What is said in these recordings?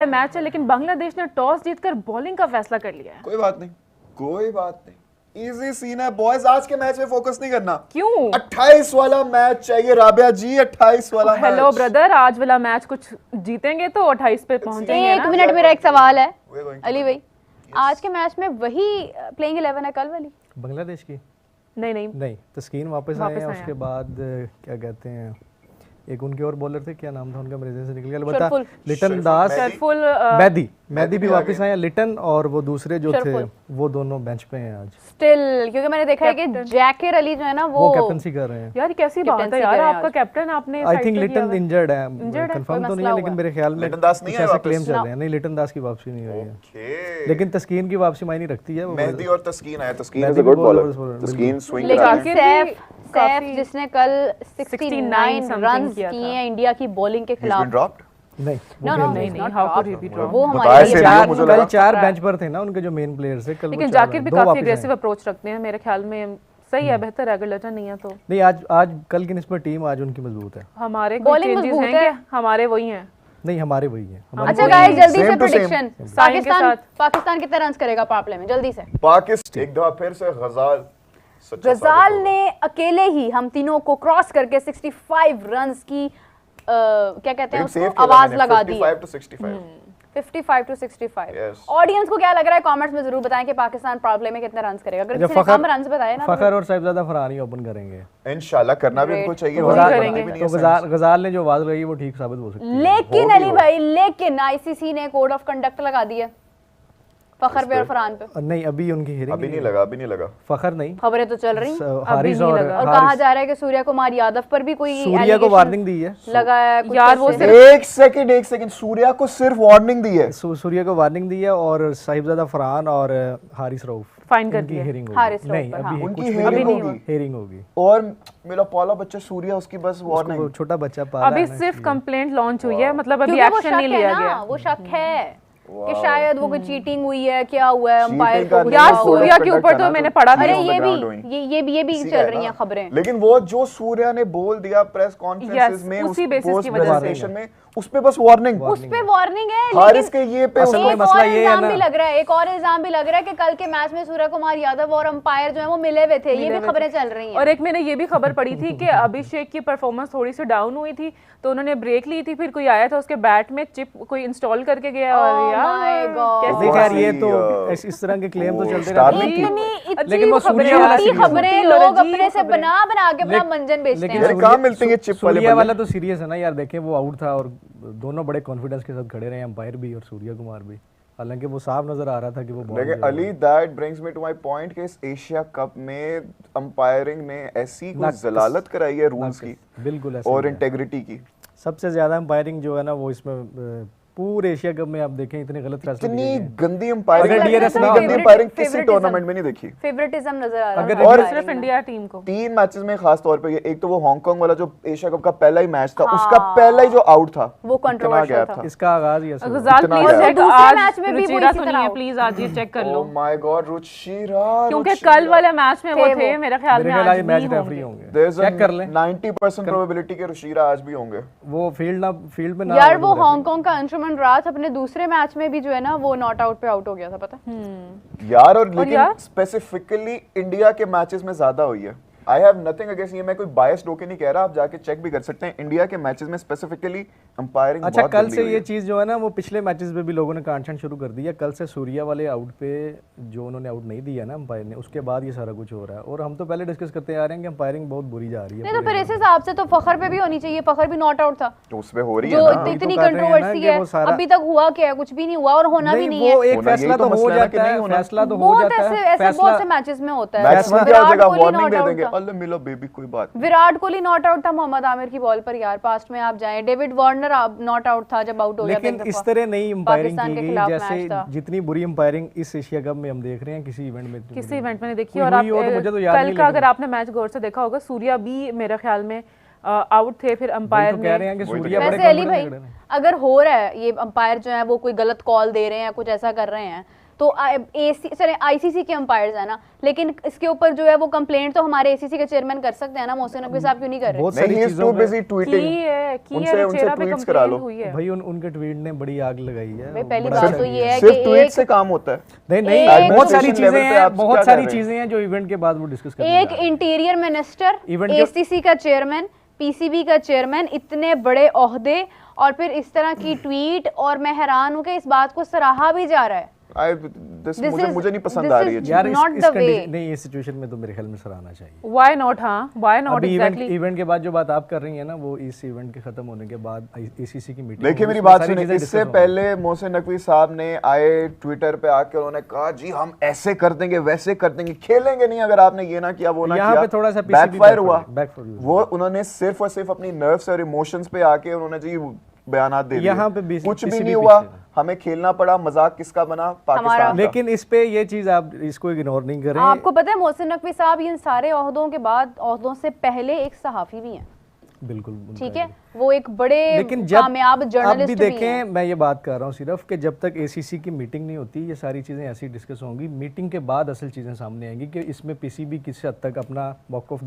Match है, लेकिन बांग्लादेश ने टॉस जीतकर बॉलिंग का फैसला कर लिया है। कोई बात नहीं, कोई बात नहीं, इजी सीन है बॉयज। आज के मैच में फोकस नहीं करना। क्यों? 28 वाला मैच चाहिए राबिया जी, 28 वाला मैच। हेलो ब्रदर, आज वाला मैच कुछ जीतेंगे तो 28 पे पहुंचेंगे। एक मिनट, मेरा एक सवाल है अली भाई, आज के मैच में वही प्लेइंग 11 है कल वाली बांग्लादेश की? नहीं, तस्कीन वापस आए हैं। उसके बाद क्या कहते हैं, एक उनके और बॉलर थे, क्या नाम था उनका, मेरे से निकल गया। बता लिटन दास, मैदी भी वापस आए हैं। लिटन और वो दूसरे जो थे वो दोनों बेंच पे हैं आज स्टिल, क्योंकि मैंने देखा है कि जैकिर अली जो है ना वो कैप्टनसी कर रहे हैं। यार कैसी बात है यार, आपका कैप्टन आपने आई थिंक लिटन इंजर्ड है, कंफर्म तो नहीं है, लेकिन मेरे ख्याल में लिटन दास नहीं है, ऐसे क्लेम चल रहे हैं। नहीं, लिटन दास की वापसी नहीं हुई है, लेकिन तस्कीन की वापसी मायने रखती है। मेहदी और तस्कीन है, Taskin is a good bowler, Taskin swing करा है। सैफ जिसने कल 69 रन्स किए हैं इंडिया की बॉलिंग के खिलाफ। नहीं, how could he be drop? वो हमारे कल 4 बेंच पर थे ना उनके जो मेन प्लेयर्स थे कल। लेकिन जाकिर भी काफी एग्रेसिव अप्रोच रखते हैं, मेरे ख्याल में सही है, बेहतर है। अगर लिटन नहीं है तो नहीं, आज कल की निस्बत टीम आज उनकी मजबूत है। हमारे बॉलिंग मजबूत है, हमारे वही हैं। नहीं, हमारे वही है। अच्छा गाइस, जल्दी से प्रेडिक्शन, पाकिस्तान कितने रन्स करेगा पावर प्ले में? जल्दी से। पाकिस्तान एक दफा फिर से गजाल ने अकेले ही हम तीनों को क्रॉस करके 65 रन्स की क्या कहते हैं उसको आवाज लगा दी। 55 to 65। ऑडियंस को क्या लग रहा है कमेंट्स में जरूर बताएं कि पाकिस्तान पावर प्ले में कितने रन्स करेगा। अगर किसी ने कम रन्स बताए ना, फखर और साहिबजादा फरहानी ओपन करेंगे इंशाल्लाह। करना भी उनको चाहिए, तो गजाल ने जो आवाज लगाई वो ठीक साबित हो सकती है। लेकिन अली भाई, लेकिन आईसीसी ने कोड ऑफ कंडक्ट लगा दिया फखर पे और फरहान पे। नहीं, अभी उनकी हियरिंग अभी नहीं लगा। फखर नहीं, खबरें तो चल रही हैं। हारिस और कहा जा रहा है कि सूर्या कुमार यादव पर भी कोई सूर्या को वार्निंग दी है। लगा है यार वो एक सेकंड सूर्या को सिर्फ वार्निंग दी है। सूर्या को वार्निंग दी है और साहिबजादा फरहान और हारिस रऊफ फाइन कर दिया। नहीं, अभी उनकी हेयरिंग होगी। और मेरा पहला बच्चा सूर्या, उसकी बस वार्निंग, छोटा बच्चा पाला अभी सिर्फ कंप्लेंट लॉन्च हुई है, मतलब अभी एक्शन नहीं लिया गया। वो शक है कि शायद वो कोई चीटिंग हुई है, क्या हुआ है अंपायर को। यार सूर्या के ऊपर तो मैंने पढ़ा था। अरे ये भी चल रही हैं खबरें। लेकिन वो जो सूर्या ने बोल दिया प्रेस कॉन्फ्रेंसेस में, उसी बेसिस की वजह से में उस पे बस वार्निंग है। हारिस के ये पे मसला ये है ना, भी लग रहा है, एक और इल्जाम भी लग रहा है कि कल के मैच में सूर्य कुमार यादव और अंपायर जो है वो मिले हुए थे। ये भी खबरें चल रही हैं। और एक मैंने ये भी खबर पढ़ी थी कि अभिषेक की परफॉर्मेंस थोड़ी सी डाउन हुई थी, तो उन्होंने ब्रेक ली थी, फिर कोई आया था उसके बैट में चिप कोई इंस्टॉल करके गया। और यार खैर ये तो इस तरह के क्लेम तो चलते रहते हैं, लेकिन वो खबरें लोग अपने से बना के अपना मंजन बेचते हैं। कहां मिलते हैं चिप वाले? सूर्या वाला तो सीरियस है ना यार। देखें वो आउट था और दोनों बड़े कॉन्फिडेंस के साथ खड़े रहे, अंपायर भी और सूर्या कुमार भी। हालांकि वो साफ नजर आ रहा था कि वो बहुत। लेकिन Ali, that brings me to my point कि इस एशिया कप में अंपायरिंग ने ऐसी कोई जलालत कराई है रूल्स की, बिल्कुल, और इंटेग्रिटी की। सबसे ज्यादा अंपायरिंग जो है ना वो इसमें पूरे एशिया कप में आप देखें इतने गलत फैसले, इतनी गंदी अंपायरिंग, गंदी अंपायरिंग किसी टूर्नामेंट में नहीं देखी। फेवरेटिज्म नजर आ रहा है। और सिर्फ इंडिया टीम को 3 मैचेस में खास तौर पे, एक तो वो हांगकांग वाला जो एशिया कप का पहला ही मैच था, उसका पहला ही जो आउट था वो कंट्रोवर्शियल था। इसका आगाज ही ऐसे। गजाल प्लीज दूसरे मैच में भी वो इसी तरह है। प्लीज आज ये चेक कर लो। ओह माय गॉड, रुचिरा, क्योंकि कल वाले मैच में वो थे, मेरे ख्याल में आज मैच भी रेफरी होंगे। चेक कर लें, 90% प्रोबेबिलिटी के रुचिरा आज भी होंगे। वो फील्ड में ना यार वो हांगकांग का अंशुमन राज अपने दूसरे मैच में भी जो है ना वो नॉट आउट पे आउट हो गया था, पता है यार। और लेकिन स्पेसिफिकली इंडिया के मैचेस में ज्यादा हुई है। आई हैव नथिंग अगेंस्ट, ये मैं कोई बायस्ड होके नहीं कह रहा, आप जाके चेक भी कर सकते हैं। इंडिया के मैचेस में स्पेसिफिकली अंपायरिंग अच्छा, कल से ये चीज जो है ना वो पिछले मैचेस में भी लोगों ने कांटछांट शुरू कर दी है। कल से सूर्या वाले आउट पे जो उन्होंने आउट नहीं दिया ना अंपायर ने, उसके बाद ये सारा कुछ हो रहा है। और हम तो पहले डिस्कस करते आ रहे हैं कि अंपायरिंग बहुत बुरी जा रही है। नहीं तो फिर इस हिसाब से तो फखर पे भी होनी चाहिए। फखर भी नॉट आउट था, तो उसपे हो रही है ना, जो इतनी कंट्रोवर्सी है। अभी तक हुआ क्या है? कुछ भी नहीं हुआ और होना भी नहीं है। वो एक फैसला तो हो जाता है, फैसला तो हो जाता है, ऐसे बहुत से मैचेस में होता है। मैक्सिमम क्या हो जाएगा, वार्निंग दे देंगे, अल्लाह मिलो बेबी, कोई बात। विराट कोहली नॉट आउट था मोहम्मद आमिर की बॉल पर यार, पास्ट में आप जाएं। डेविड वार्नर नॉट आउट था जब आउट हो गया। लेकिन इस तरह नहीं अंपायरिंग की गई जैसे जितनी बुरी अंपायरिंग इस एशिया कप में हम देख रहे हैं किसी इवेंट में नहीं देखी। और कल का अगर आपने मैच गौर से देखा होगा, सूर्या भी मेरे ख्याल में आउट थे, फिर अंपायर कह रहे हैं कि सूर्या बड़े अली भाई, अगर हो रहा है ये अंपायर जो है वो कोई गलत कॉल दे रहे हैं, कुछ ऐसा कर रहे हैं, तो चले आईसीसी के अंपायर्स है ना, लेकिन इसके ऊपर जो है वो कंप्लेंट तो हमारे एसीसी के चेयरमैन कर सकते हैं ना, मोहसिन नकवी साहब क्यों नहीं कर रहे? बहुत सारी चीजों में उनसे ट्वीट्स करा लो भाई, उनके ट्वीट ने बड़ी आग लगाई है। भाई पहली बात तो ये है सिर्फ ट्वीट से काम होता है? नहीं, बहुत सारी चीजें हैं, बहुत सारी चीजें हैं जो इवेंट के बाद वो डिस्कस करेंगे। एक इंटीरियर मिनिस्टर, एसीसी का चेयरमैन, पीसीबी का चेयरमैन, इतने बड़े ओहदे और फिर इस तरह की ट्वीट, और मैं हैरान हूं कि इस बात को सराहा भी जा रहा है। मुझे नहीं पसंद आ रही है यार, नहीं, इस सिचुएशन में तो मेरे ख्याल में सराहना चाहिए। Why not? हाँ, व्हाई नॉट? एग्जैक्टली इवेंट के बाद जो बात आप कर रही हैं ना, वो इस इवेंट के खत्म होने के बाद एसीसी की मीटिंग। देखिए मेरी बात सुनिए, इससे पहले मोहसिन नकवी साहब ने आए ट्विटर पे आके उन्होंने कहा जी हम ऐसे कर देंगे, वैसे कर देंगे, खेलेंगे नहीं अगर आपने ये ना किया, वो ना किया। यहाँ पे थोड़ा सा बैकफायर हुआ। वो उन्होंने सिर्फ और सिर्फ अपनी नर्व्स और इमोशंस पे आके उन्होंने जी बयानात दे दिए। यहाँ पे कुछ भी नहीं हुआ, हमें खेलना पड़ा, मजाक किसका बना? पाकिस्तान। लेकिन इस पे ये चीज आप इसको इग्नोर नहीं करें। आपको पता है मोहसिन नकवी साहब इन सारे ओहदों के बाद, ओहदों से पहले एक सहाफी भी हैं। बिल्कुल ठीक है, वो एक बड़े कामयाब जर्नलिस्ट भी हैं। देखें, मैं ये बात कर रहा हूँ सिर्फ कि जब तक एसीसी की मीटिंग नहीं होती, ये सारी चीजें ऐसी डिस्कस होंगी। मीटिंग के बाद असल चीजें सामने आएंगी कि इसमें पीसीबी किस हद तक अपना मौक़िफ़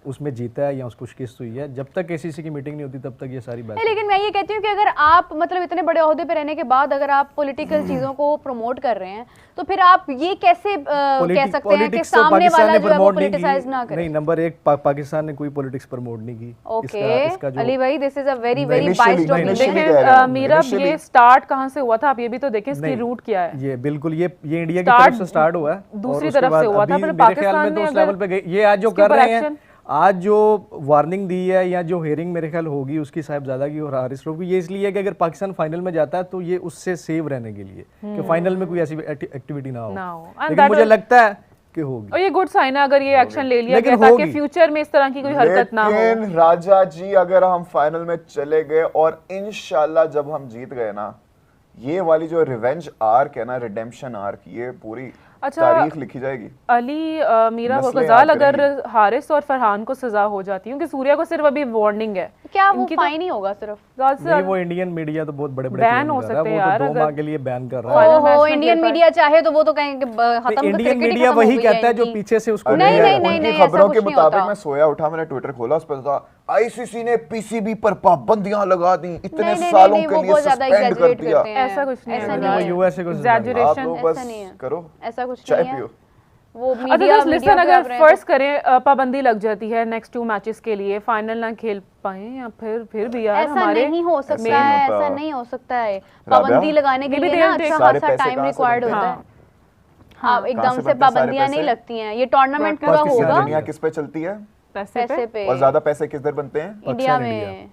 उसमें जीता है या उसको शिकस्त हुई है। जब तक एसीसी की मीटिंग नहीं होती तब तक ये सारी बात। लेकिन मैं ये कहती हूँ कि अगर आप मतलब इतने बड़े ओहदे पे रहने के बाद अगर आप पॉलिटिकल चीजों को प्रमोट कर रहे हैं, तो फिर आप ये कैसे कह सकते हैं कि सामने वाला जो है वो पॉलिटिसाइज ना करे? नहीं, नंबर एक, पाकिस्तान ने कोई पॉलिटिक्स प्रमोट नहीं की। ओके अली भाई, this is a very very biased opinion. मेरा ये स्टार्ट कहाँ से हुआ था आप ये भी तो देखें, इसकी रूट क्या है? ये बिल्कुल ये इंडिया की तरफ से स्टार्ट हुआ है, दूसरी तरफ से हुआ था, फिर पाकिस्तान ने उस लेवल पे गई। ये आज जो कर रहे हैं, आज जो वार्निंग दी है या जो हेयरिंग मेरे ख्याल होगी उसकी साहिबजादा की और हारिस रऊफ की, ये इसलिए है कि अगर पाकिस्तान फाइनल में जाता है तो ये उससे सेव रहने के लिए कि फाइनल में कोई ऐसी एक्टिविटी ना हो। लेकिन मुझे लगता है कि होगी, और ये गुड साइन है अगर ये एक्शन ले लिया गया ताकि फ्यूचर में इस तरह की कोई हरकत ना हो। लेकिन राजा जी, अगर हम फाइनल में चले गए और इंशाल्लाह जब हम जीत गए ना, ये वाली जो रिवेंज आर्क है ना, रिडेम्पशन आर्क, ये पूरी तारीख लिखी जाएगी। अली मीरा गजाल, अगर हारिस और फरहान को सजा हो जाती है, क्योंकि सूर्या को सिर्फ अभी वार्निंग है, क्या वो फाइन ही होगा सिर्फ? नहीं, वो इंडियन मीडिया तो बहुत बड़े-बड़े बैन हो सकते हैं यार, वो 2 माह के लिए बैन कर रहा है। ओहो, इंडियन मीडिया चाहे तो वो तो कहेंगे खत्म, इंडियन मीडिया वही कहता है जो पीछे से उसको नहीं, खबरों के मुताबिक मैं सोया उठा, मैंने ट्विटर खोला, उस पर था आईसीसी ने पीसीबी पर पाबंदियां लगा दी, इतने सालों के लिए सस्पेंड कर दिया। ऐसा कुछ नहीं है, वो यूएसए को एग्जैजरेशन करो, ऐसा कुछ चाय नहीं है। पियो। वो मीडिया अगर फर्स्ट करें पाबंदी लग जाती है नेक्स्ट 2 मैचेस के लिए, फाइनल ना खेल पाए या फिर भी यार हमारे नहीं हो सकता है, ऐसा नहीं हो सकता है। पाबंदी लगाने के लिए ना अच्छा खासा टाइम रिक्वायर्ड होता है। हाँ, एकदम से पाबंदियां नहीं लगती हैं। ये टूर्नामेंट पूरा होगा, दुनिया किस पे चलती है? पैसे पे। और ज्यादा पैसे किधर बनते हैं? इंडिया में।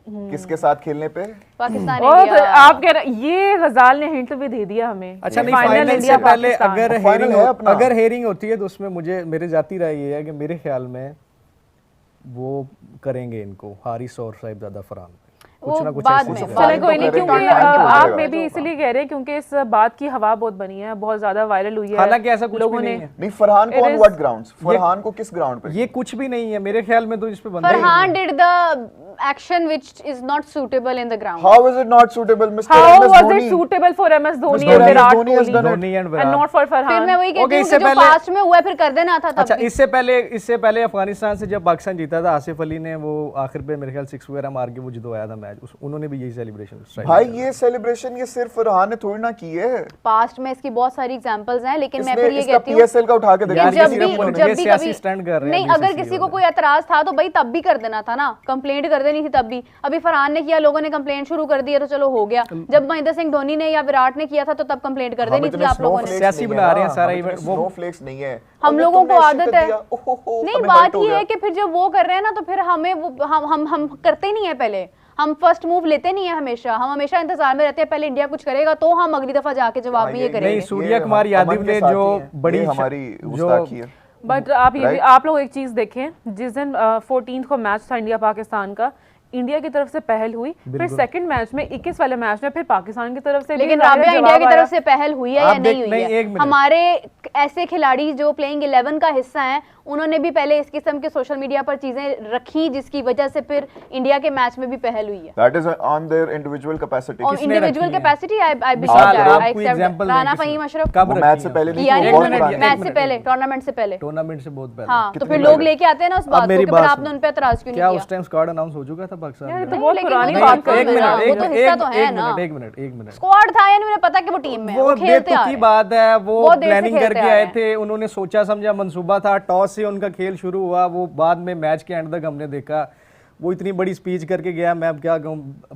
किसके साथ खेलने पे? पाकिस्तान। तो आप कह रहे, ये गजाल ने हिंट भी दे दिया हमें। अच्छा, नहीं, फाइनल से पहले अगर हेयरिंग होती है तो उसमें मेरे जाती राय ये है कि मेरे ख्याल में वो करेंगे इनको, हारिस और साहिबजादा फरहान कुछ ना कुछ बाद में। चले कोई नहीं, क्योंकि आप में भी इसलिए कह रहे हैं क्योंकि इस बात की हवा बहुत बनी है, बहुत ज्यादा वायरल हुई है। हालांकि ऐसा कुछ भी नहीं है। नहीं, फरहान को ऑन व्हाट ग्राउंड्स? फरहान को किस ग्राउंड पे? ये कुछ भी नहीं है मेरे ख्याल में, तो इस पे बंदा Farhan did the action which is not suitable in the ground. How is it not suitable, Mr. How MS was Dhoni? it suitable for MS Dhoni and Virat Kohli and not for Farhan? फिर मैं वही कहती हूँ कि जो past में हुआ फिर कर देना था तब। अच्छा, इससे पहले अफगानिस्तान से जब पाकिस्तान जीता था, आसिफ अली ने वो आखिर पे मेरे ख्याल 6 वगैरह मार के वो जितवाया था मैच, उन्होंने भी यही सेलिब्रेशन। भाई ये सेलिब्रेशन ये सिर्फ फरहान ने थोड़ी ना की है, पास्ट में इसकी बहुत सारी एग्जांपल्स हैं। लेकिन मैं फिर ये कहती हूँ पीएसएल का उठा के देखिए, जब भी कभी नहीं, अगर किसी को कोई एतराज था तो भाई तब भी कर देना था ना, कंप्लेंट कर देनी थी तब भी। अभी फरहान ने किया, लोगों ने कंप्लेंट शुरू कर दिया तो चलो हो गया। जब महेंद्र सिंह धोनी ने या विराट ने किया था तो तब कंप्लेंट कर देनी थी आप लोगों ने। सियासी बना रहे हैं सारा इवेंट, वो स्नोफ्लेक्स नहीं है, हम लोगों को आदत है। नहीं, बात ये है कि फिर जब वो कर रहे हैं ना तो फिर हमें हम करते नहीं है, पहले हम फर्स्ट मूव लेते नहीं है, हम हमेशा इंतजार में रहते हैं पहले इंडिया कुछ करेगा तो हम अगली दफा जाके जवाब भी ये करेंगे। नहीं, सूर्या कुमार यादव ने जो बड़ी हमारी गुस्ताखी है। बट आप लोग एक चीज देखें, जिस दिन 14 को मैच था इंडिया पाकिस्तान का, इंडिया की तरफ से पहल हुई, फिर सेकंड मैच में 21 वाले मैच में फिर पाकिस्तान की तरफ से। लेकिन राबिया, इंडिया की तरफ से पहल हुई है या नहीं हुई है? हमारे ऐसे खिलाड़ी जो प्लेइंग 11 का हिस्सा हैं उन्होंने भी पहले इस किस्म के सोशल मीडिया पर चीजें रखी जिसकी वजह से फिर इंडिया के मैच में भी पहल हुई है। That is on their individual capacity. Individual capacity I accept. Rana Faheem Ashraf कब मैच से पहले नहीं, मैच से पहले, टूर्नामेंट से पहले, टूर्नामेंट से बहुत पहले। हाँ, तो फिर लोग लेके आते हैं ना उस बात को कि फिर आपने उन पे एतराज क्यों नहीं किया? क्या उस टाइम स्क्वाड अनाउंस हो चुका था पाकिस्तान में? तो बहुत पुरानी नहीं, बात कर एक रहे हैं आप। वो तो हिस्सा तो है ना। एक मिनट स्क्वाड था यानी उन्हें पता कि वो टीम में है, वो वो खेलते आ की रहे हैं। बात है, वो बहुत देर से प्लानिंग खेलते करके आ रहे आए हैं। थे, उन्होंने सोचा समझा मंसूबा था, टॉस से उनका खेल शुरू हुआ, वो बाद में मैच के एंड तक हमने देखा वो इतनी बड़ी स्पीच करके गया, मैं अब क्या कहूँ,